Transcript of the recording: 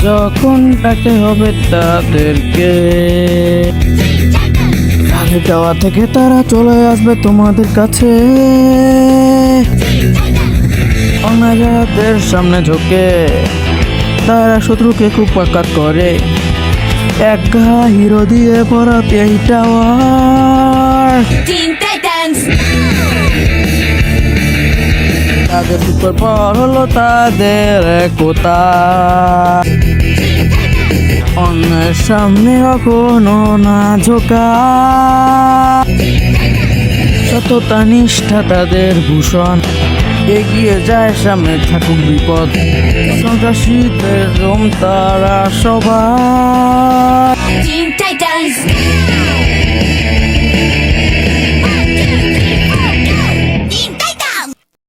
যখন ডাকতে হবে তাদেরকে, আগে যাওয়া থেকে তারা চলে আসবে তোমাদের কাছে। অন্যায়দের সামনে ঝুঁকে তারা শত্রুকে খুব আঘাত করে। এক ঘা হিরো দিয়ে ভরা এই টাওয়ার, Teen Titans! তাদের সুপার পাওয়ার হলো তাদের একতা। অন্যের সামনে কখনো না ঝোঁকা, সততা নিষ্ঠা তাদের ভূষণ। এগিয়ে যায় সামনে থাকুক বিপদ, সন্ত্রাসীদের রোম তারা সবাই। Teen Titans!